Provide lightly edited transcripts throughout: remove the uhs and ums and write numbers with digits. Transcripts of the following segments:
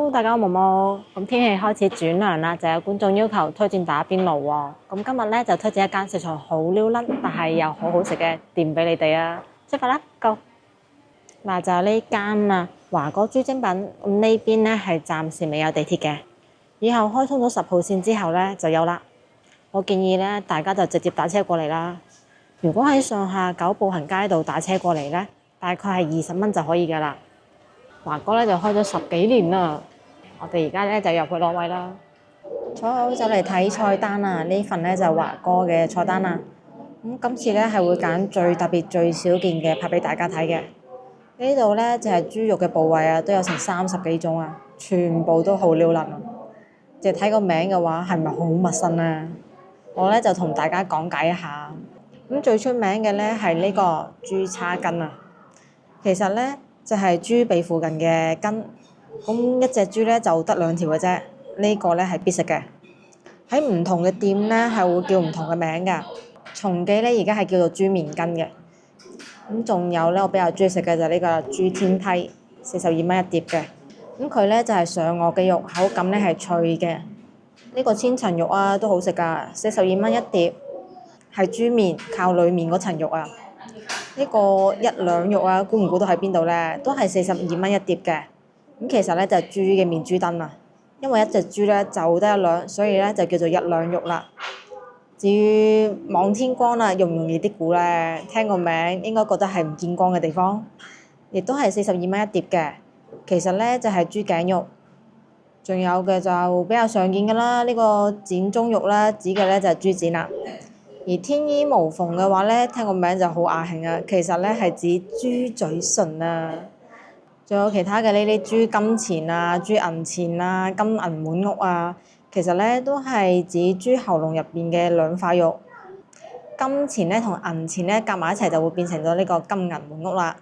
Hello，大家好，毛毛。咁天氣開始轉涼啦，就有觀眾要求推薦打邊爐喎。咁今日咧就推薦一間食材好溜甩，但係又好好食嘅店俾你哋啊！出發啦，Go！嗱就係呢間啊，華哥豬精品。咁呢邊咧係暫時未有地鐵嘅，以後開通咗10號線之後咧就有啦。我建議咧大家就直接打車過嚟啦。如果喺上下九步行街度打車過嚟咧，大概係20蚊就可以噶啦。華哥咧就開咗10幾年啦，我哋而家咧就入去攞位啦。坐好就嚟睇菜單啦，呢份咧就係華哥嘅菜單啦。咁今次咧係會揀最特別、最少見嘅拍俾大家睇嘅。呢度咧就係豬肉嘅部位啊，都有成30幾種啊，全部都好溜撚啊！淨係睇個名嘅話，係咪好陌生啊？我咧就同大家講解一下。咁最出名嘅咧係呢個豬叉筋啊，其實咧就係豬髀附近嘅筋，咁一隻豬咧就得2條嘅啫。呢個咧係必食嘅，喺唔同嘅店咧係會叫唔同嘅名㗎。松記咧而家係叫做豬面筋嘅，咁仲有咧我比較中意食嘅就係呢個豬天梯，42蚊一碟嘅。咁佢咧就係上顎嘅肉，口感咧係脆嘅。呢個千層肉啊都好食㗎，42蚊一碟，係豬面靠裡面嗰層肉啊。呢個一兩肉啊，估唔估到喺邊度咧？都係42蚊一碟嘅。咁其實咧就係豬嘅面豬墩啊，因為一隻豬咧就得一兩，所以咧就叫做一兩肉啦。至於望天光啦，容唔容易啲估咧？聽個名應該覺得係唔見光嘅地方，亦都係42蚊一碟嘅。其實咧就係豬頸肉，仲有嘅就比較常見㗎啦。呢個剪中肉啦，指嘅咧就係豬展啦。而天衣無縫嘅話咧，聽個名就好雅興啊！其實咧係指豬嘴唇啊，仲有其他嘅呢啲豬金錢啊、豬銀錢啊、金銀滿屋啊，其實咧都係指豬喉嚨入邊嘅2塊肉。金錢咧同銀錢咧夾埋一齊就會變成咗呢個金銀滿屋啦。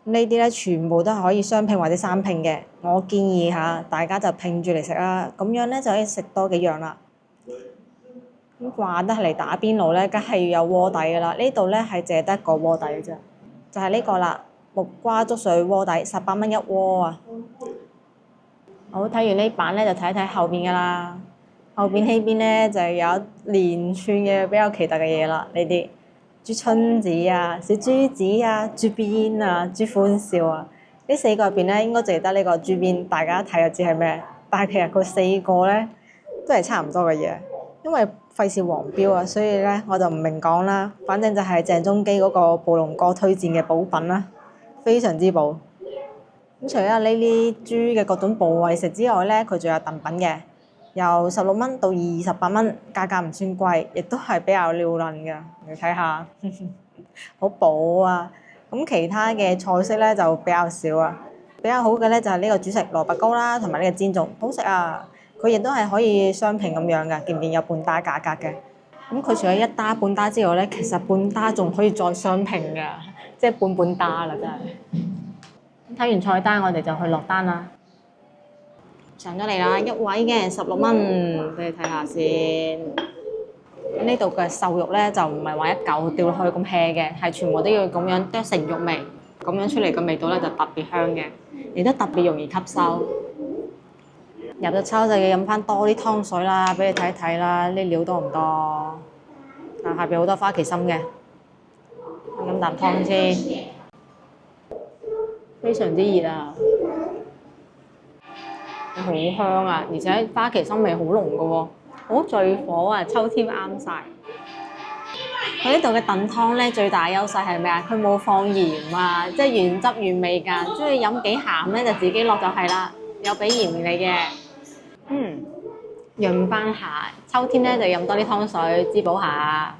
呢啲咧全部都係可以雙拼或者3拼嘅，我建議下大家就拼住嚟食啦，咁樣咧就可以食多幾樣啦。咁話得嚟打邊爐咧，梗係要有鍋底噶啦。呢度咧係淨係得一個鍋底嘅啫，就係呢個啦，木瓜粥水鍋底，18蚊一鍋啊！好，睇完呢版咧，就睇一睇後邊噶啦。後邊呢邊咧就有一連串嘅比較奇特嘅嘢啦，呢啲豬春子啊、小豬子啊、豬鞭啊、豬歡笑啊，呢4個入邊咧應該淨係得呢個豬鞭，大家一睇就知係咩。但係其實佢4個咧都係差唔多嘅嘢，因為費事黃標啊，所以咧我就唔明講啦。反正就係鄭中基嗰個暴龍哥推薦嘅補品啦，非常之補。咁除咗呢啲豬嘅各種部位食之外咧，佢仲有燉品嘅，由16蚊到28蚊，價格唔算貴，亦都係比較撩撚嘅。你睇下，好補啊！咁其他嘅菜式咧就比較少啊，比較好嘅咧就係呢個主食蘿蔔糕啦，同埋呢個煎粽，好食啊！佢亦都係可以雙拼咁樣嘅，見唔見有半打價格嘅？咁佢除咗一打半打之外咧，其實半打仲可以再雙拼嘅，即係半打啦，真係。睇完菜單，我哋就去落單啦。上咗嚟啦，一位嘅16蚊，俾你睇下先。呢度嘅瘦肉咧就唔係話一嚿掉落去咁 hea 嘅，係全部都要咁樣剁成肉味，咁樣出嚟嘅味道咧就特別香嘅，亦都特別容易吸收。入咗抽就要飲翻多啲湯水啦，俾你睇一睇啦，啲料多唔多？啊，下邊好多花旗參嘅，飲啖湯先。非常之熱啊，好香啊，而且花旗參味好濃嘅喎，好醉火啊，秋天啱晒。佢呢度嘅燉湯咧最大優勢係咩啊？佢冇放鹽啊，即係原汁原味㗎。中意飲幾鹹咧就自己落就係啦，有俾鹽你嘅。潤翻下，秋天咧就飲多啲湯水滋補下。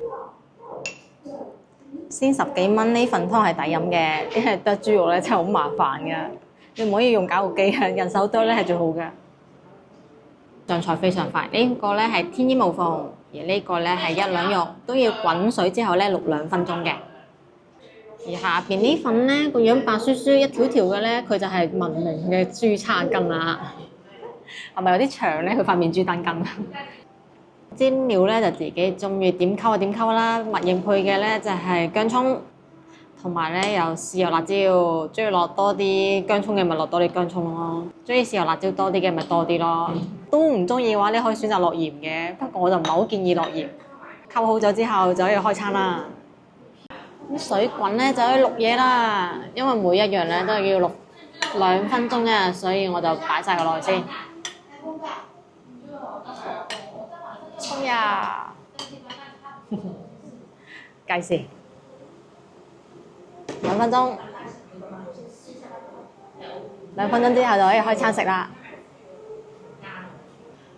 先10幾蚊呢份湯係抵飲嘅，因為剁豬肉咧真係好麻煩㗎，你唔可以用攪局機啊，人手剁咧係最好嘅。上菜非常快，呢個咧係天衣無縫，而呢個咧係一兩肉，都要滾水之後咧淥2分鐘嘅。而下邊呢份咧個樣白雪雪一條條嘅咧，佢就係聞名嘅豬叉筋啦。係咪有啲長咧？佢塊面豬墩筋。煎料咧就自己中意點溝就點溝啦。默認配嘅咧就係薑葱、同埋咧有豉油辣椒，中意落多啲薑葱嘅咪落多啲薑葱咯，中意豉油辣椒多啲嘅咪多啲咯。都唔中意嘅話，你可以選擇落鹽嘅，不過我就唔係好建議落鹽。溝好咗之後就可以開餐啦。咁水滾咧就可以淥嘢啦，因為每一樣咧都係要淥2分鐘嘅，所以我就擺晒佢落去先。葱呀，計時2分鐘，2分鐘之後就可以開餐食啦。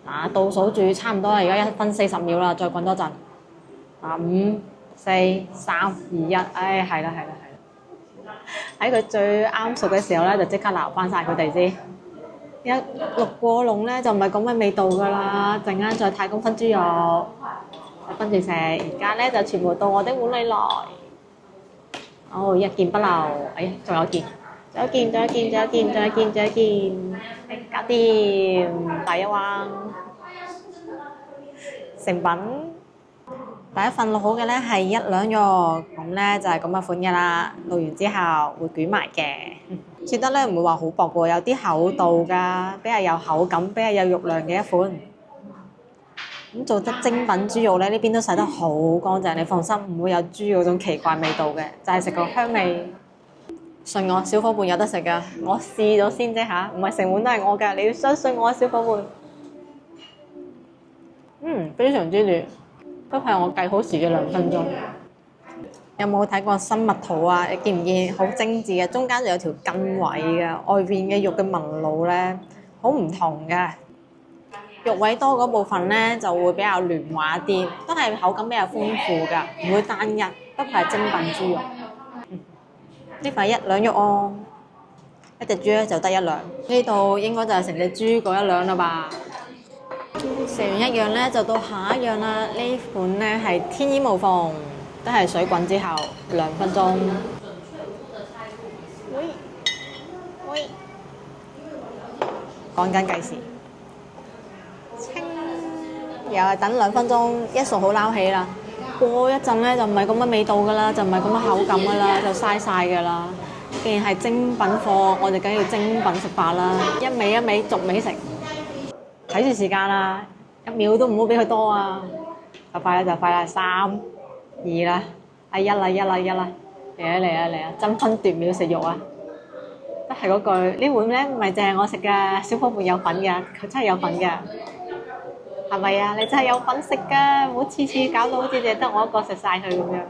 嗱，倒數住差唔多啦，而家1分40秒啦，再滾多陣。5、4、3、2、1，係啦。喺佢最啱熟嘅時候咧，就即刻撈翻晒佢哋先。一淥過籠咧，就唔係咁嘅味道噶啦。陣間再太公分豬肉，跟住食。而家咧就全部到我的碗裏來。一件不漏。仲有一件，搞掂，第一彎。成品。第一份淥好嘅咧係1兩肉，咁咧就係咁嘅款嘅啦。淥完之後會捲埋嘅，切得咧唔會話好薄喎，有啲厚度㗎，比較有口感，比較有肉量嘅一款。咁做得精品豬肉咧，呢邊都洗得好乾淨，你放心，唔會有豬嗰種奇怪味道嘅，就係食個香味。信我，小伙伴有得食㗎，我試咗先啫嚇，唔係成碗都係我㗎，你要相信我啊，小伙伴。非常之嫩。都係我計好時嘅2分鐘。有冇睇過生蜜桃啊？你見唔見好精緻嘅？中間就有條筋位嘅，外邊嘅肉嘅紋路咧好唔同嘅。肉位多嗰部分咧就會比較嫩滑啲，都係口感比較豐富㗎，唔會單一。不過係精品豬肉。呢塊1兩肉哦，一隻豬咧就得1兩。呢度應該就係成隻豬嗰1兩啦吧。食完一樣咧，就到下一樣啦。呢款咧係天衣無縫，都係水滾之後2分鐘。喂，講緊計時。清，又係等2分鐘，一熟好撈起啦。過一陣咧就唔係咁嘅味道噶啦，就唔係咁嘅口感噶啦，就嘥晒噶啦。既然係精品貨，我哋梗要精品食法啦，一味逐味食。睇住時間啦，1秒都唔好俾佢多啊！就快啦，3、2啦，1啦，嚟啊！爭分奪秒食肉啊！都係嗰句，呢碗咧唔係淨係我食㗎，小伙伴有份㗎，佢真係有份㗎，係咪啊？你真係有份食㗎，唔好次次搞到好似淨係得我一個食晒佢咁樣。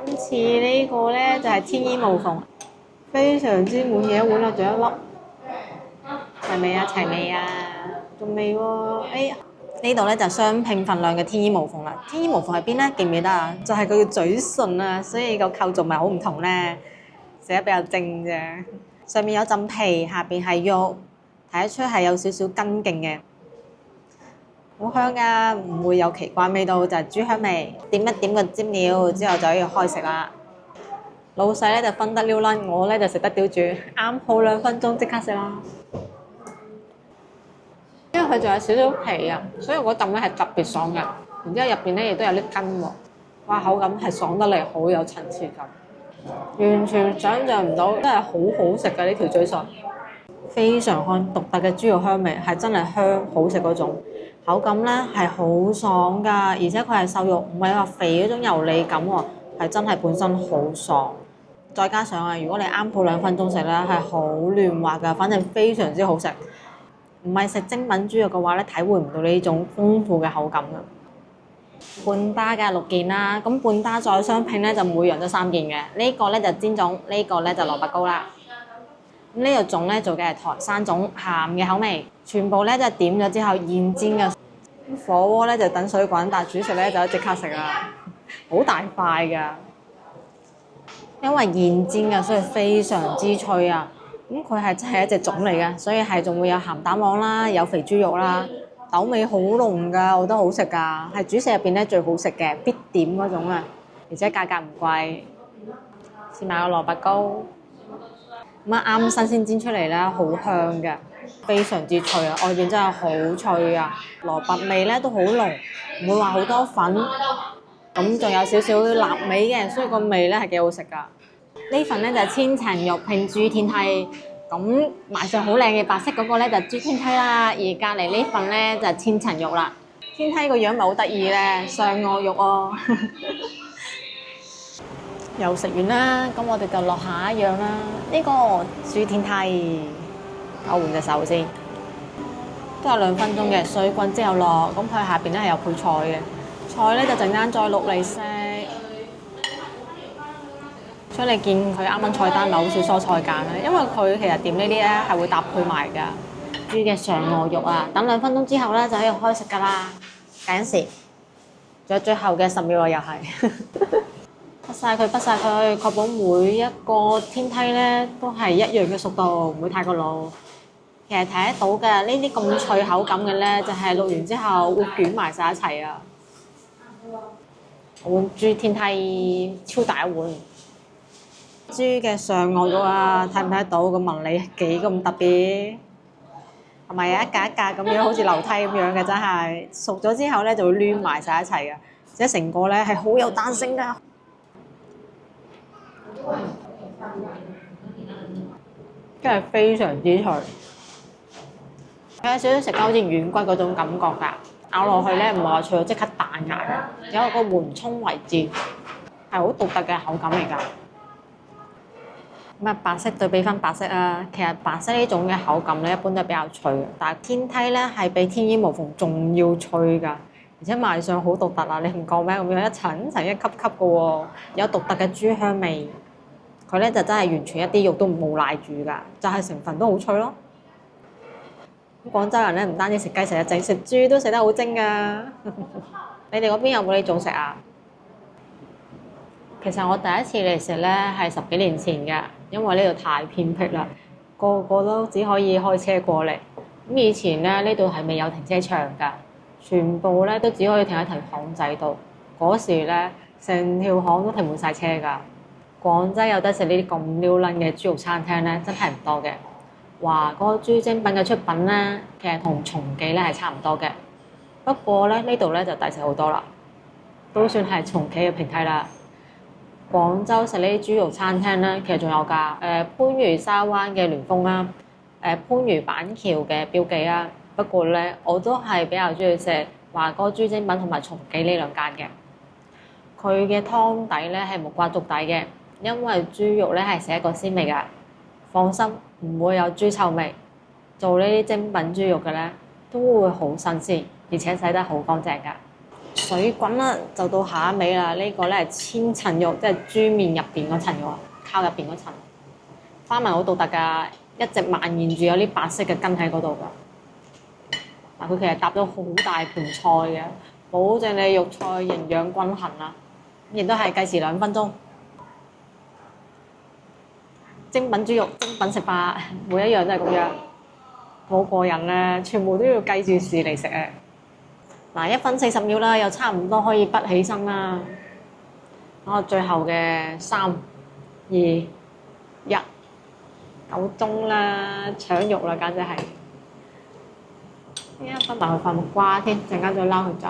今次呢個咧就係天衣無縫，非常之滿嘅一碗啦，仲有1粒。齊未啊？仲未喎！呢度咧就雙拼份量嘅天衣無縫啦。天衣無縫喺邊咧？記唔記得啊？就係佢嘅嘴唇啊，所以個構造咪好唔同咧，食得比較精啫。上面有浸皮，下邊係肉，睇得出係有少少筋勁嘅，好香㗎，唔會有奇怪味道，就係豬香味。點一點個尖料之後就可以開食啦。老細咧就分得溜撚，我咧就食得刁住，啱好2分鐘即刻食啦。因為佢仲有少少皮啊，所以嗰啖咧係特別爽嘅。然之後入邊咧亦都有啲筋喎，哇！口感係爽得嚟，好有層次感，完全想像唔到，真係好好食嘅呢條嘴唇，非常香，獨特嘅豬肉香味，係真係香好食嗰種。口感咧係好爽㗎，而且佢係瘦肉，唔係話肥嗰種油膩感喎，係真係本身好爽。再加上啊，如果你啱好2分鐘食咧，係好嫩滑㗎，反正非常之好食。唔係食精品豬肉嘅話咧，體會唔到呢種豐富嘅口感㗎。半打嘅6件啦，咁半打再雙拼咧就每樣都3件嘅。呢個咧就煎種，呢個咧就蘿蔔糕啦。咁呢個種咧做嘅係台山種，鹹嘅口味，全部咧就點咗之後現煎嘅。火鍋咧就等水滾，但係煮食咧就即刻食啦，好大塊㗎。因為現煎嘅，所以非常之脆啊。咁佢係真係一隻種嚟嘅，所以係仲會有鹹蛋黃啦，有肥豬肉啦，豆味好濃㗎，我覺得好食㗎，係主食入邊咧最好食嘅必點嗰種啊，而且價格唔貴。先買個蘿蔔糕，咁啱新鮮煎出嚟咧，好香嘅，非常之脆啊，外邊真係好脆啊，蘿蔔味咧都好濃，唔會話好多粉，咁仲有少少辣味嘅，所以個味咧係幾好食㗎。呢份咧就係千層肉拼豬天梯，咁賣相好靚嘅白色嗰個咧就豬天梯啦，而隔離呢份咧就係千層肉啦。天梯個樣咪好得意咧，上顎肉哦。又食完啦，咁我哋就落下一樣啦。呢個豬天梯，我換隻手先，都係2分鐘嘅水滾之後落，咁佢下邊咧係有配菜嘅，菜咧就陣間再錄嚟食。所以你見佢啱啱菜單咪好少蔬菜揀啦，因為佢其實點呢啲咧係會搭配埋㗎。豬嘅上顎肉啊，等2分鐘之後咧就可以開食㗎啦。計緊時，仲有最後嘅10秒啊，又係。畢晒佢，確保每一個天梯咧都係一樣嘅熟度，唔會太過老。其實睇得到嘅，呢啲咁脆口感嘅咧，就係錄完之後會捲埋晒一齊啊！碗豬天梯超大一碗。豬嘅上顎肉啊，睇唔睇得到個紋理幾咁特別？係咪一格一格咁樣，好似樓梯咁樣嘅？真係熟咗之後咧，就會攣埋晒一齊嘅，而且成個咧係好有彈性㗎。真係非常之脆，有少少食緊好似軟骨嗰種感覺㗎，咬落去咧唔係話脆到即刻彈牙嘅，有個緩衝位置，係好獨特嘅口感嚟㗎。咁啊，白色對比翻白色啊，其實白色呢種嘅口感咧一般都係比較脆嘅，但係天梯咧係比天衣無縫仲要脆㗎，而且賣相好獨特啊！你唔覺咩？咁樣一層層一級級嘅喎，有獨特嘅豬香味。佢咧就真係完全一啲肉都冇賴住㗎，就係成份都好脆咯。廣州人咧唔單止食雞食得精，食豬都食得好精㗎。你哋嗰邊有冇呢種食啊？其實我第一次嚟食咧係10幾年前㗎，因為呢度太偏僻啦，個個都只可以開車過嚟。咁以前咧呢度係未有停車場㗎，全部咧都只可以停喺條巷仔度。嗰時咧成條巷都停滿晒車㗎。廣州有得食呢啲咁撩撚嘅豬肉餐廳咧，真係唔多嘅。話嗰個豬精品嘅出品咧，其實同松記咧係差唔多嘅。不過咧呢度咧就抵食好多啦，都算係重企嘅平替啦。廣州食呢啲豬肉餐廳咧，其實仲有㗎。番禺沙灣嘅聯豐啦，番禺板橋嘅標記啦。不過咧，我都係比較中意食華哥豬精品同埋松記呢兩間嘅。佢嘅湯底咧係木瓜粥底嘅。因為豬肉咧係食一個鮮味㗎，放心唔會有豬臭味。做呢啲精品豬肉嘅咧都會好新鮮，而且洗得好乾淨㗎。水滾啦，就到下一味啦。呢個咧係千層肉，即係豬面入邊嗰層肉，靠入邊嗰層花紋好獨特㗎，一直蔓延住有啲白色嘅根喺嗰度㗎。嗱，佢其實搭咗好大盤菜嘅，保證你肉菜營養均衡啦。亦都係計時2分鐘。精品豬肉，精品食法，每一樣都係咁樣，好過癮咧！全部都要計住時嚟食啊！嗱，1分40秒啦，又差唔多可以畢起身啦。我最後嘅3、2、1，夠鐘啦，搶肉啦，簡直係！依家分埋佢塊木瓜添，陣間再撈佢走。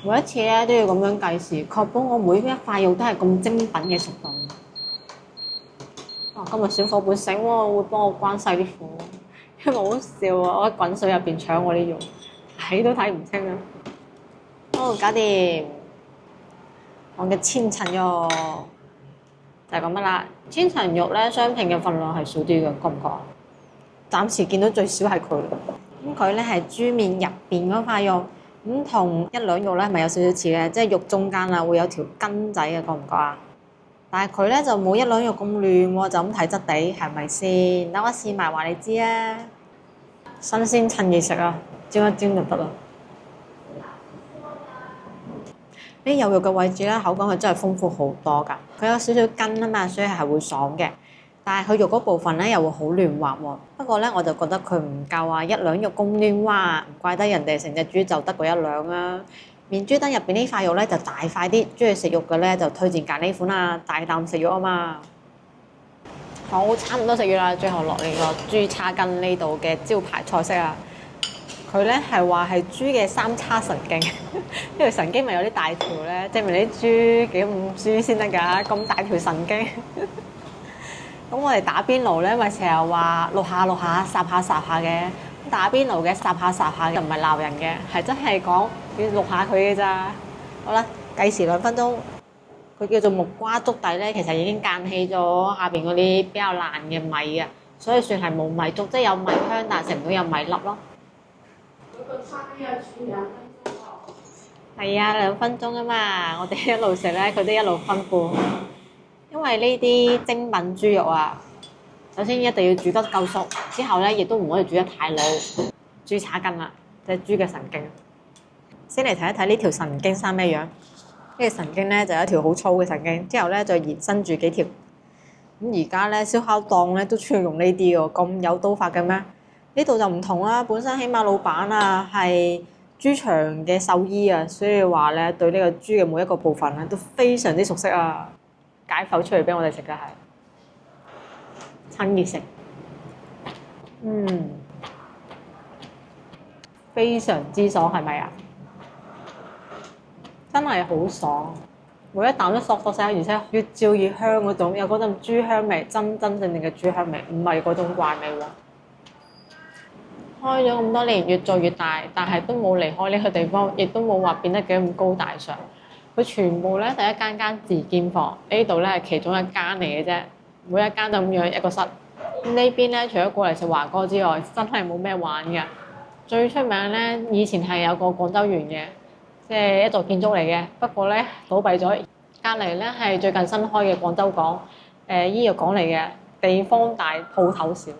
每一次咧都要咁樣計時，確保我每一塊肉都係咁精品嘅熟度。今日小夥伴醒喎，會幫我關細啲火，因為好笑啊！我喺滾水入邊搶我啲肉，睇都睇唔清啊！好，搞掂我嘅千層肉，就係咁樣啦。千層肉咧，雙拼嘅份量係少啲嘅，覺唔覺？暫時見到最少係佢。咁佢咧係豬面入邊嗰塊肉，咁同一兩肉咧咪有少少似嘅，即係肉中間啊會有條筋仔嘅，覺唔覺啊？但係佢咧就冇一兩肉咁亂喎，就咁睇質地係咪先？等我試埋話你知啊！新鮮趁熱食啊，煎一煎就得啦。呢有肉嘅位置咧，口感佢真係豐富好多㗎。佢有少少筋啊嘛，所以係會爽嘅。但係佢肉嗰部分咧又會好嫩滑喎。不過咧我就覺得佢唔夠啊，一兩肉咁嫩滑，唔怪得人哋成隻豬就得嗰一兩啊。面豬燈入邊呢塊肉咧就大塊啲，中意食肉嘅咧就推薦揀呢款啦，大啖食肉啊嘛。好，差唔多食完啦，最後落嚟個豬叉筋呢度嘅招牌菜式啊！佢咧係話係豬嘅三叉神經，呢條神經咪有啲大條咧，證明啲豬幾咁豬先得㗎，咁大條神經。咁我哋打邊爐咧，咪成日話淥下淥下，烚下烚下嘅。打邊爐嘅烚下烚下，又唔係鬧人嘅，係真係講要淥下佢嘅咋。好啦，計時2分鐘。佢叫做木瓜粥底咧，其實已經間起咗下邊嗰啲比較爛嘅米啊，所以算係冇米粥，即係有米香，但係食唔到有米粒咯。係啊，2分鐘啊嘛，我哋一路食咧，佢都一路吩咐。因為呢啲精品豬肉啊，首先一定要煮得夠熟，之後咧亦都唔可以煮得太老。豬叉筋啦，即係豬嘅神經。先嚟睇一睇呢條神經生咩樣？呢條神經咧就有一條好粗嘅神經，之後咧就延伸住幾條。咁而家咧燒烤檔咧都中意用呢啲喎，咁有刀法嘅咩？呢度就唔同啦，本身起碼老闆啊係豬場嘅獸醫啊，所以話咧對呢個豬嘅每一個部分咧都非常之熟悉啊。解剖出嚟俾我哋食嘅係趁熱食，非常之爽，係咪啊？真係好爽，每一啖都嗦嗦聲，而且越嚼越香嗰種，有嗰陣豬香味，真正嘅豬香味，唔係嗰種怪味喎。開咗咁多年，越做越大，但係都冇離開呢個地方，亦都冇話變得幾咁高大上。佢全部咧第一間自建房，呢度咧係其中一間嚟嘅啫，每一間就咁樣一個室。呢邊咧除咗過嚟食華哥之外，真係冇咩玩嘅。最出名咧，以前係有個廣州園嘅，即係一座建築嚟嘅，不過咧倒閉咗。隔離咧係最近新開嘅廣州港，醫藥港嚟嘅，地方大，鋪頭少，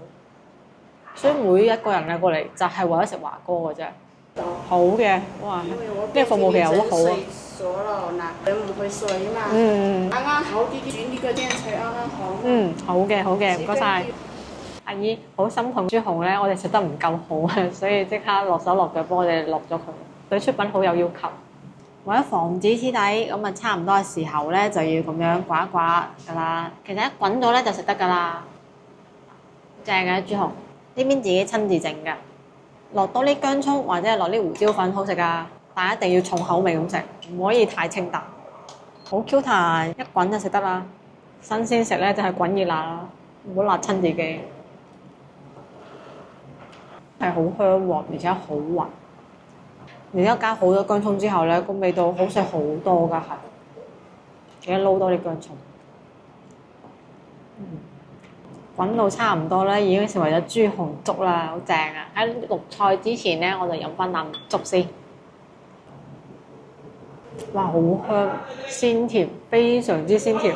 所以每一個人嘅過嚟就係為咗食華哥嘅啫。好嘅，哇！呢個服務其實好好啊。熟了，嗱，佢唔會碎啊嘛。啱啱好啲煮呢個煎脆啱啱好。好嘅，好嘅，唔該晒。阿姨好心痛豬紅咧，我哋食得唔夠好啊，所以即刻落手落腳幫我哋落咗佢。對出品好有要求。為咗防止黐底，咁啊差唔多嘅時候咧就要咁樣刮一刮㗎啦。其實一滾咗咧就食得㗎啦。正嘅豬紅，呢邊自己親自整㗎。落多啲薑葱或者係落啲胡椒粉好食㗎，但係一定要重口味咁食，唔可以太清淡。好 Q 彈，一滾就食得啦。新鮮食咧就係滾熱辣啦，唔好辣親自己。係好香喎，而且好滑。而家加好多薑葱之後咧，個味道好食好多㗎，係。記得撈多啲薑葱。滾到差唔多咧，已經成為咗豬紅粥啦，好正啊！喺淥菜之前咧，我就飲翻啖粥先。哇，好香，鮮甜，非常之鮮甜。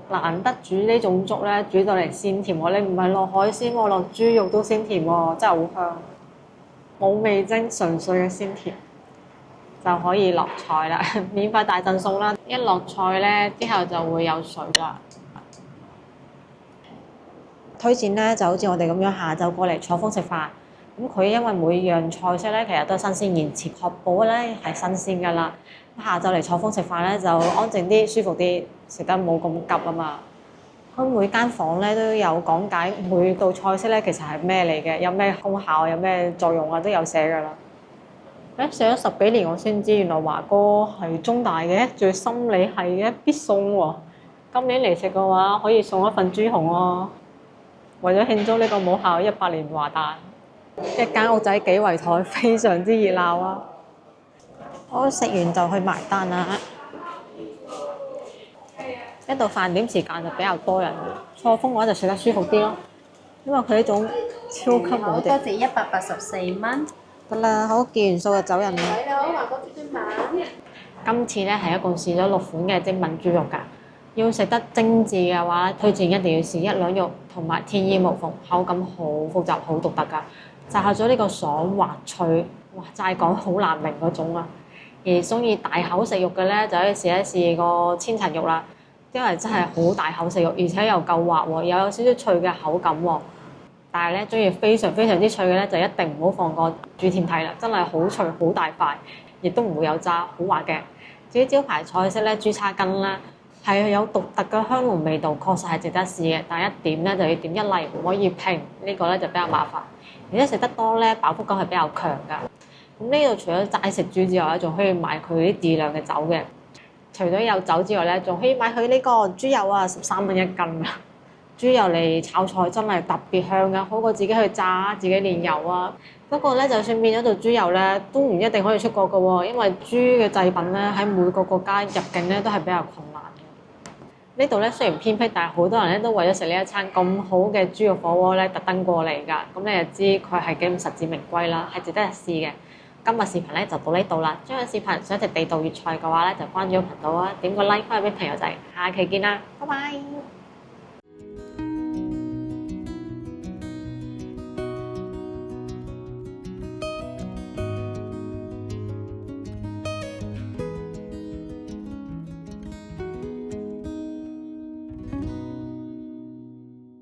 難得煮呢種粥咧，煮到嚟鮮甜喎！你唔係落海鮮喎，落豬肉都鮮甜喎，真係好香。冇味精，純粹嘅鮮甜，就可以落菜啦，免費大贈送啦！一落菜咧，之後就會有水啦。推薦咧就好似我哋咁樣下晝過嚟坐風食飯，咁佢因為每樣菜式咧其實都係新鮮現切，確保咧係新鮮㗎啦。下晝嚟坐風食飯咧就安靜啲、舒服啲，食得冇咁急啊嘛。佢每間房咧都有講解每道菜式咧其實係咩嚟嘅，有咩功效、有咩作用啊，都有寫㗎啦。食咗10幾年我先知，原來華哥係中大嘅，仲要心理系嘅，必送喎。今年嚟食嘅話，可以送一份豬紅喎。為咗慶祝呢個母校100年華誕，一間屋仔幾圍台，非常之熱鬧啊！好，食完就去埋單啦。一到飯點時間就比較多人，錯峰嘅話就食得舒服啲咯。因為佢呢種超級無敵。多謝184蚊。得啦，好，結完數就走人啦。係啦，好，華哥豬精版。今次咧係一共試咗6款嘅精品豬肉㗎。要食得精緻嘅話，推薦一定要試一兩肉同埋天衣無縫，口感好複雜、好獨特㗎。集合咗呢個爽滑脆，哇！齋講好難明嗰種啊。而中意大口食肉嘅咧，就可以試一試個千層肉啦，因為真係好大口食肉，而且又夠滑喎，又有少少脆嘅口感喎。但係咧，中意非常非常之脆嘅咧，就一定唔好放過豬天梯啦，真係好脆、好大塊，亦都唔會有渣，好滑嘅。至於招牌菜式咧，豬叉筋啦。係啊，有獨特嘅香濃味道，確實係值得試嘅。但係一點咧就要點一例，唔可以拼，呢個咧就比較麻煩。而且食得多咧，飽腹感係比較強㗎。咁呢度除咗齋食豬之外咧，仲可以買佢啲自釀嘅酒嘅。除咗有酒之外咧，仲可以買佢呢個豬油啊，13蚊一斤啊！豬油嚟炒菜真係特別香㗎，好過自己去炸自己煉油啊。不過咧，就算變咗做豬油咧，都唔一定可以出國㗎喎，因為豬嘅製品咧喺每個國家入境咧都係比較困難嘅。呢度咧雖然偏僻，但係好多人咧都為咗食呢一餐咁好嘅豬肉火鍋咧，特登過嚟㗎。咁你就知佢係幾咁實至名歸啦，係值得一試嘅。今日視頻咧就到呢度啦。中意視頻想食地道粵菜嘅話咧，就關注個頻道啊，點個 like 翻去俾朋友仔。下期見啦，拜拜。